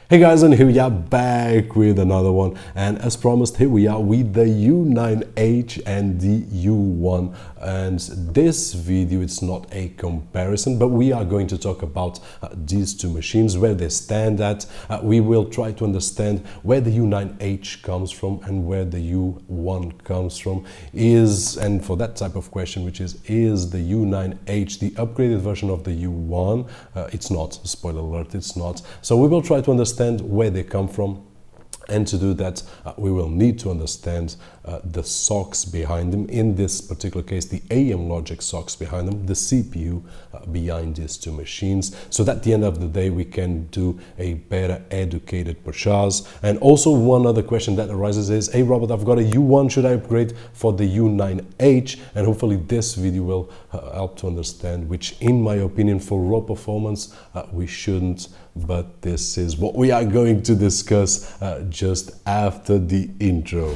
Hey guys, and here we are back with another one, and as promised, here we are with the U9-H and the U1. And this video, it's not a comparison, but we are going to talk about these two machines, where they stand at. We will try to understand where the U9-H comes from and where the U1 comes from. And for that type of question, which is the U9-H the upgraded version of the U1? It's not, spoiler alert, it's not. So we will try to understand where they come from, and to do that we will need to understand the socks behind them. In this particular case, the AM logic socks behind them, the CPU behind these two machines, so that at the end of the day we can do a better educated purchase. And also one other question that arises is, hey Robert, I've got a U1, should I upgrade for the U9-H? And hopefully this video will help to understand, which in my opinion for raw performance we shouldn't, but this is what we are going to discuss just after the intro.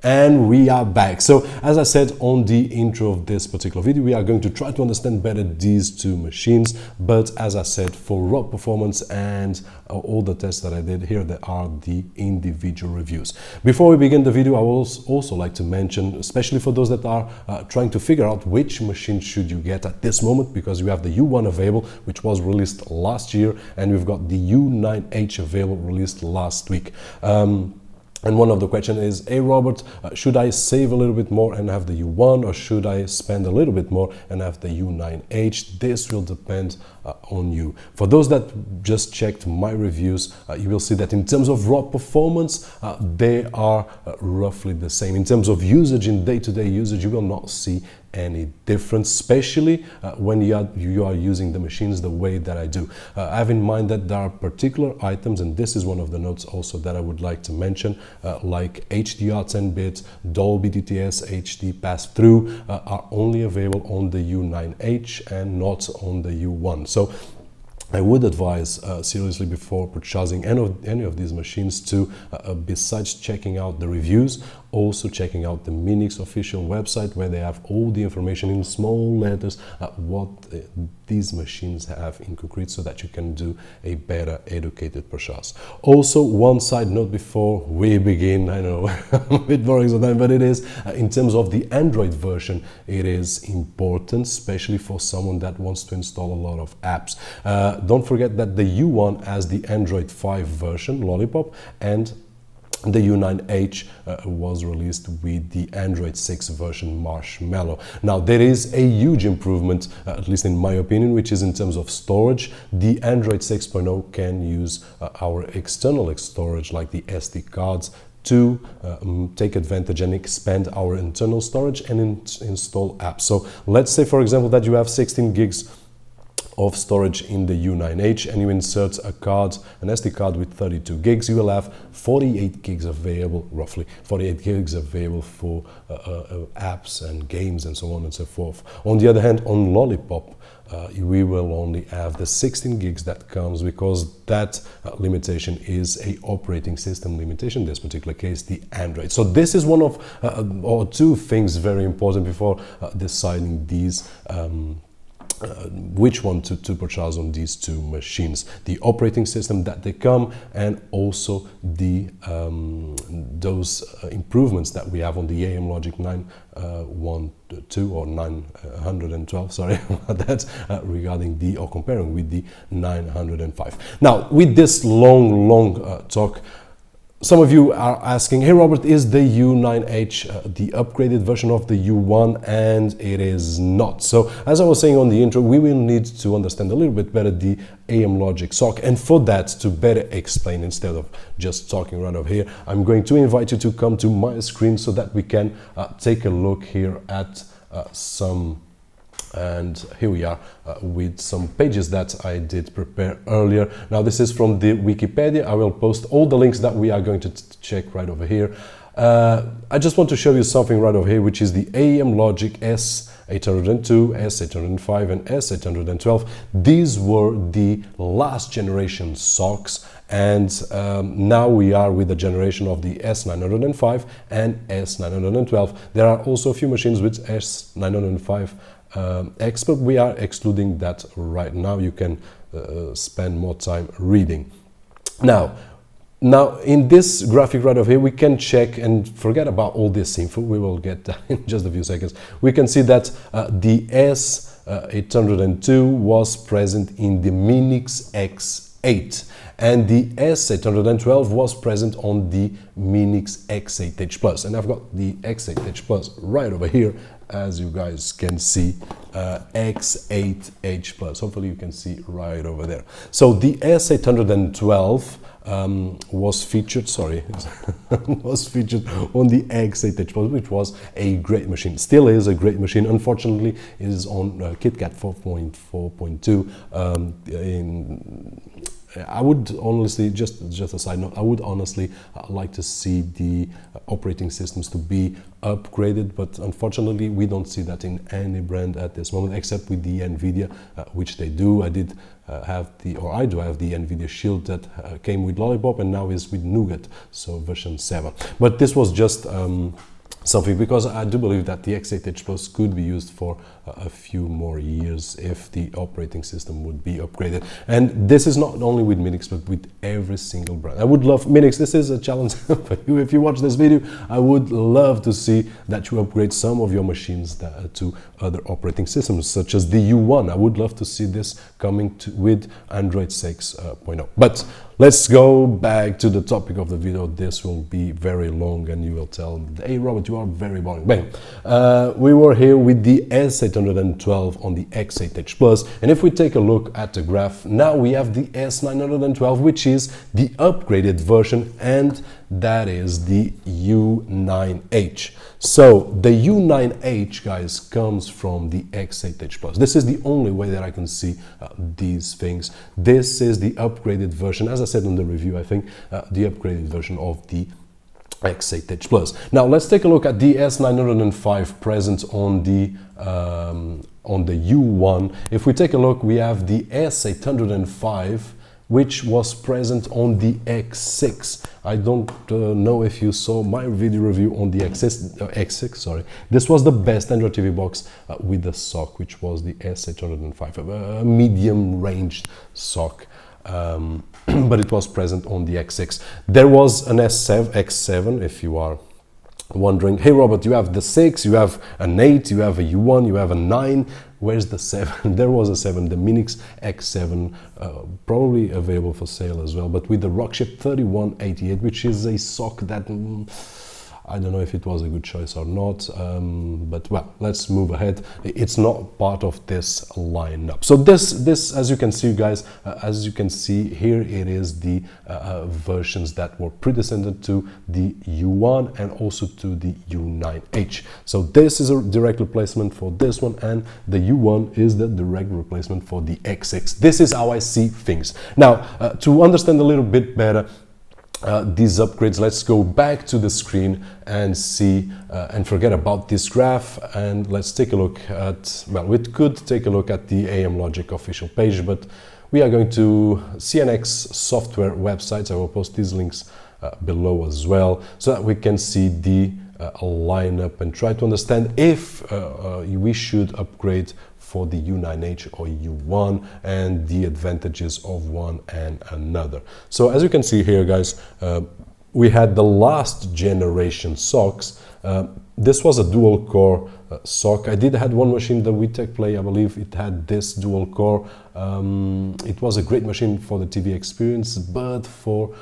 And we are back. So as I said on the intro of this particular video, we are going to try to understand better these two machines. But as I said, for raw performance and all the tests that I did here, there are the individual reviews. Before we begin the video, I will also like to mention, especially for those that are trying to figure out which machine should you get at this moment, because we have the U1 available, which was released last year, and we've got the U9-H available, released last week. And one of the questions is, hey Robert, should I save a little bit more and have the U1, or should I spend a little bit more and have the U9-H? This will depend on you. For those that just checked my reviews, you will see that in terms of raw performance, they are roughly the same. In terms of usage, in day-to-day usage, you will not see any difference, especially when you are using the machines the way that I do. Have in mind that there are particular items, and this is one of the notes also that I would like to mention, like HDR 10-bit, Dolby DTS HD pass-through are only available on the U9-H and not on the U1. So I would advise seriously before purchasing any of these machines to, besides checking out the reviews, also checking out the Minix official website, where they have all the information in small letters what these machines have in concrete, so that you can do a better educated purchase. Also, one side note before we begin, I know I'm a bit boring sometimes, but it is, in terms of the Android version, it is important, especially for someone that wants to install a lot of apps. Don't forget that the U1 has the Android 5 version, Lollipop, and the U9-H was released with the Android 6 version, Marshmallow. Now, there is a huge improvement, at least in my opinion, which is in terms of storage. The Android 6.0 can use our external storage, like the SD cards, to take advantage and expand our internal storage and install apps. So let's say, for example, that you have 16 gigs of storage in the U9-H, and you insert an SD card with 32 gigs, you will have 48 gigs available, roughly 48 gigs available for apps and games and so on and so forth. On the other hand, on Lollipop, we will only have the 16 gigs that comes, because that limitation is a operating system limitation, in this particular case the Android. So this is one of or two things very important before deciding these which one to purchase on these two machines: the operating system that they come, and also the those improvements that we have on the AM Logic 912 or 912, sorry about that, regarding the, or comparing with the 905. Now, with this long talk, some of you are asking, hey Robert, is the U9-H the upgraded version of the U1? And it is not. So as I was saying on the intro, we will need to understand a little bit better the AM logic sock, and for that, to better explain, instead of just talking right over here, I'm going to invite you to come to my screen so that we can take a look here at some. And here we are with some pages that I did prepare earlier. Now, this is from the Wikipedia. I will post all the links that we are going to check right over here. I just want to show you something right over here, which is the AM Logic S802, S805 and S812. These were the last generation SOCs, and now we are with the generation of the S905 and S912. There are also a few machines with S905 X, but we are excluding that right now. You can spend more time reading. Now, in this graphic right over here, we can check and forget about all this info. We will get that in just a few seconds. We can see that the S802 was present in the Minix X8, and the S812 was present on the Minix X8H Plus. And I've got the X8H Plus right over here, as you guys can see, X8H Plus. Hopefully you can see right over there. So the S812 was featured, was featured on the X8H Plus, which was a great machine. Still is a great machine. Unfortunately, it is on KitKat 4.4.2. I would honestly, just a side note, I would honestly like to see the operating systems to be upgraded, but unfortunately we don't see that in any brand at this moment, except with the NVIDIA, which they do. I do have the NVIDIA Shield that came with Lollipop and now is with Nougat, so version 7. But this was just something, because I do believe that the X8H Plus could be used for a few more years if the operating system would be upgraded. And this is not only with Minix, but with every single brand. I would love, Minix, this is a challenge for you. If you watch this video, I would love to see that you upgrade some of your machines to other operating systems, such as the U1. I would love to see this coming with Android 6.0. But let's go back to the topic of the video. This will be very long and you will tell, hey Robert, you are very boring. Bang. We were here with the S812 on the X8H Plus, and if we take a look at the graph, now we have the S912, which is the upgraded version, and that is the U9-H. So the U9-H, guys, comes from the X8H Plus. This is the only way that I can see these things. This is the upgraded version, as I said in the review, I think, the upgraded version of the X8H Plus. Now let's take a look at the S905 present on the U1. If we take a look, we have the S805, which was present on the X6. I don't know if you saw my video review on the X6, sorry. This was the best Android TV box with the SoC, which was the S805, a medium-ranged SoC. But it was present on the X6. There was an X7, if you are wondering, hey Robert, you have the 6, you have an 8, you have a U1, you have a 9, where's the 7? There was a 7, the Minix X7, probably available for sale as well, but with the Rockchip 3188, which is a SoC that I don't know if it was a good choice or not, but well, let's move ahead. It's not part of this lineup. So this, as you can see, guys, as you can see here, it is the versions that were predecessor to the U1 and also to the U9-H. So this is a direct replacement for this one, and the U1 is the direct replacement for the X6. This is how I see things. Now, to understand a little bit better these upgrades, let's go back to the screen and see and forget about this graph, and let's take a look at, well, we could take a look at the AM Logic official page, but we are going to CNX software websites. I will post these links below as well, so that we can see the lineup and try to understand if we should upgrade for the U9-H or U1 and the advantages of one and another. So as you can see here, guys, we had the last generation SoCs. This was a dual core SoC. I did had one machine, the WeTech Play, I believe it had this dual core. It was a great machine for the TV experience, but for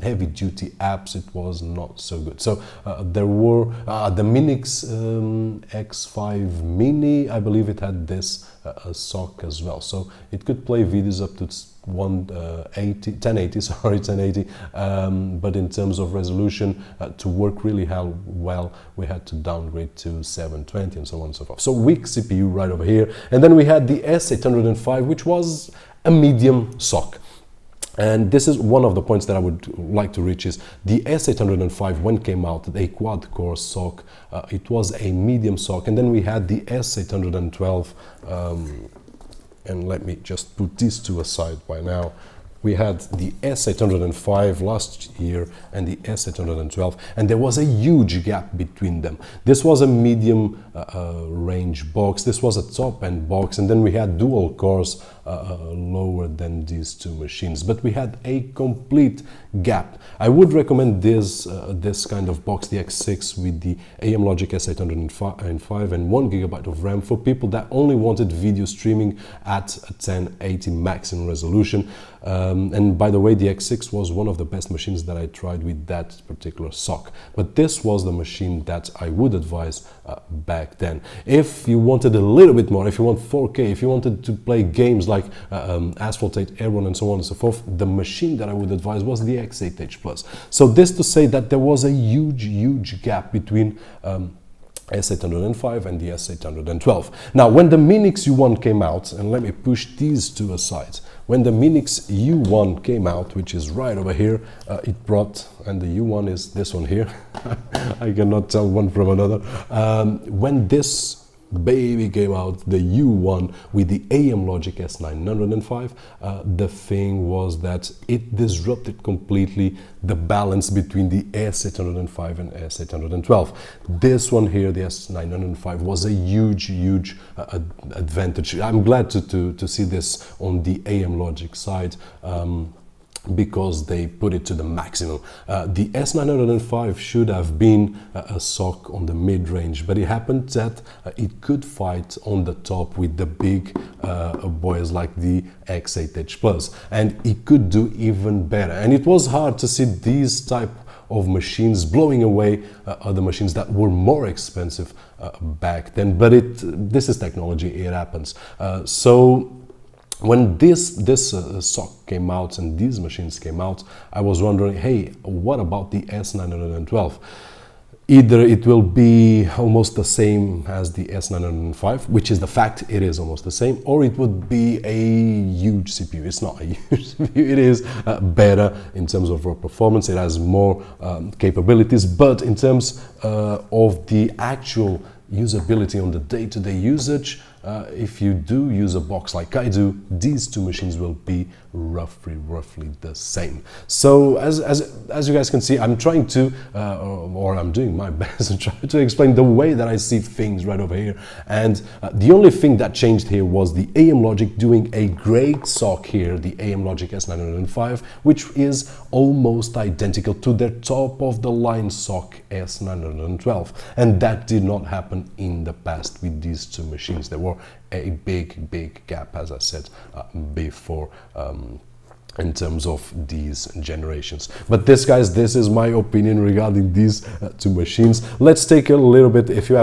heavy duty apps it was not so good. So there were the Minix X5 Mini, I believe it had this SoC as well, so it could play videos up to 1080, sorry, 1080, but in terms of resolution, to work really well, we had to downgrade to 720 and so on and so forth. So weak CPU right over here. And then we had the S805, which was a medium SoC. And this is one of the points that I would like to reach is the S805 when came out, a quad-core SoC, it was a medium SoC, and then we had the S812, and let me just put these two aside by now. We had the S805 last year and the S812, and there was a huge gap between them. This was a medium range box, this was a top-end box, and then we had dual cores lower than these two machines, but we had a complete gap. I would recommend this kind of box, the X6 with the AM Logic S805 and 1 GB of RAM for people that only wanted video streaming at a 1080 maximum resolution. And by the way, the X6 was one of the best machines that I tried with that particular SoC. But this was the machine that I would advise back then. If you wanted a little bit more, if you want 4K, if you wanted to play games like Asphalt 8 Airborne and so on and so forth, the machine that I would advise was the X8H Plus. So this to say that there was a huge gap between S805 and the S812. Now, when the Minix U1 came out, and let me push these two aside, when the Minix U1 came out, which is right over here, it brought, and the U1 is this one here, I cannot tell one from another, when this baby came out, the U1 with the AM Logic S905, the thing was that it disrupted completely the balance between the S805 and S812. This one here, the S905, was a huge advantage. I'm glad to see this on the AM Logic side, because they put it to the maximum. The S905 should have been a SoC on the mid-range, but it happened that it could fight on the top with the big boys like the X8H Plus, and it could do even better. And it was hard to see these type of machines blowing away other machines that were more expensive back then, but this is technology, it happens. So when this SoC came out and these machines came out, I was wondering, hey, what about the S912? Either it will be almost the same as the S905, which is the fact, it is almost the same, or it would be a huge CPU. It's not a huge CPU, it is better in terms of raw performance, it has more capabilities, but in terms of the actual usability on the day-to-day usage, if you do use a box like I do, these two machines will be roughly the same. So as you guys can see, I'm trying to, or I'm doing my best to try to explain the way that I see things right over here. And the only thing that changed here was the AM Logic doing a great SoC here, the AM Logic S905, which is almost identical to their top-of-the-line SoC S912. And that did not happen in the past with these two machines. There were a big gap, as I said before, in terms of these generations. But this, guys, this is my opinion regarding these two machines. Let's take a little bit, if you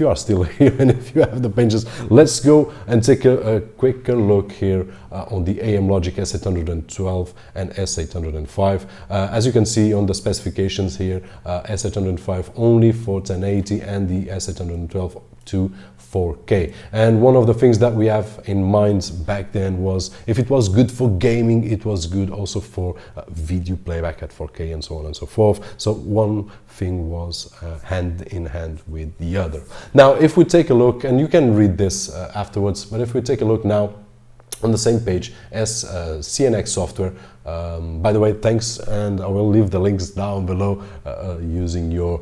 are still here and if you have the patience, let's go and take a quicker look here on the AM Logic S812 and S805. As you can see on the specifications here, S805 only for 1080 and the S812 to 4K. And one of the things that we have in mind back then was, if it was good for gaming, it was good also for video playback at 4K and so on and so forth. So one thing was hand in hand with the other. Now, if we take a look, and you can read this afterwards, but if we take a look now on the same page as CNX software, by the way, thanks, and I will leave the links down below using your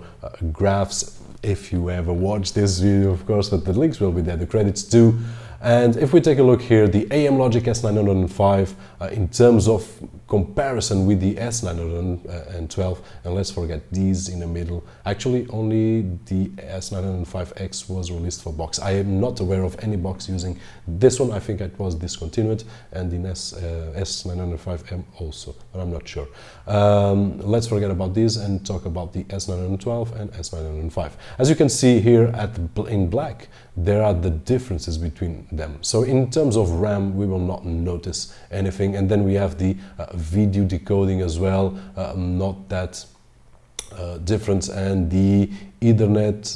graphs if you ever watch this video, of course, but the links will be there, the credits too. And if we take a look here, the AM Logic S905 in terms of comparison with the S912, and let's forget these in the middle. Actually, only the S905X was released for box. I am not aware of any box using this one. I think it was discontinued, and the S905M also, but I'm not sure. Let's forget about these and talk about the S912 and S905. As you can see here in black, there are the differences between them. So in terms of RAM, we will not notice anything, and then we have the video decoding as well, not that different, and the Ethernet,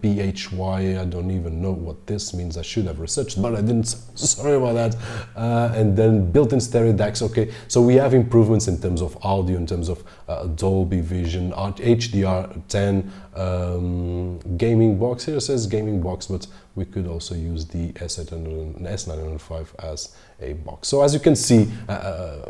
PHY, I don't even know what this means. I should have researched, but I didn't. Sorry about that. And then built-in stereo DACs. Okay, so we have improvements in terms of audio, in terms of Dolby Vision, HDR10, gaming box. Here it says gaming box, but we could also use the S800 and S905 as a box. So as you can see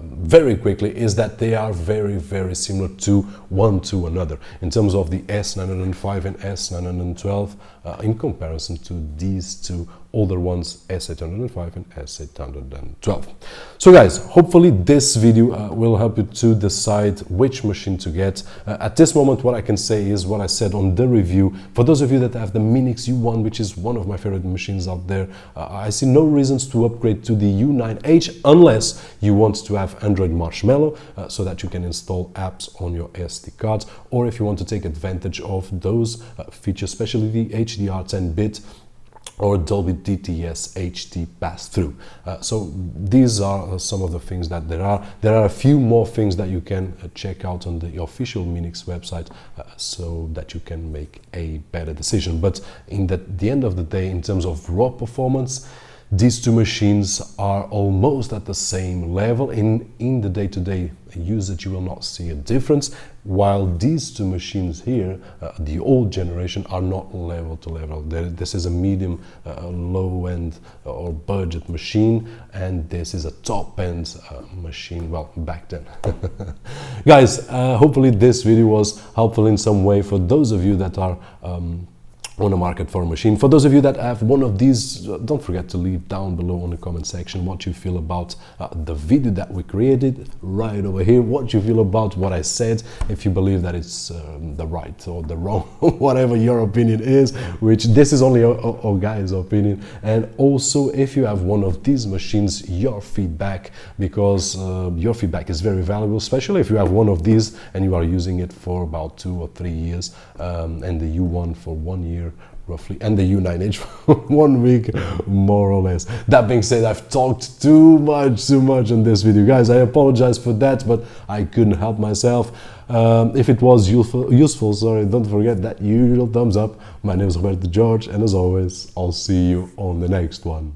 very quickly is that they are very similar to one to another in terms of the S905 and S912 in comparison to these two older ones, S805 and S812. So guys, hopefully this video will help you to decide which machine to get. At this moment, what I can say is what I said on the review. For those of you that have the Minix U1, which is one of my favorite machines out there, I see no reasons to upgrade to the U9-H unless you want to have Android Marshmallow so that you can install apps on your SD cards, or if you want to take advantage of those features, especially the HDR10-bit or Dolby DTS HD pass-through. So these are some of the things that there are. There are a few more things that you can check out on the official Minix website so that you can make a better decision. But in the end of the day, in terms of raw performance, these two machines are almost at the same level. In the day-to-day usage, you will not see a difference, while these two machines here, the old generation, are not level to level. This is a medium, low-end or budget machine, and this is a top-end machine, well, back then. Guys, hopefully this video was helpful in some way for those of you that are on the market for a machine. For those of you that have one of these, don't forget to leave down below on the comment section what you feel about the video that we created right over here, what you feel about what I said, if you believe that it's the right or the wrong, whatever your opinion is, which this is only a guy's opinion. And also if you have one of these machines, your feedback, because your feedback is very valuable, especially if you have one of these and you are using it for about 2 or 3 years, and the U1 for 1 year roughly, and the U9-H for 1 week more or less. That being said, I've talked too much in this video, guys. I apologize for that, but I couldn't help myself. If it was useful, sorry, don't forget that usual thumbs up. My name is Roberto, and as always, I'll see you on the next one.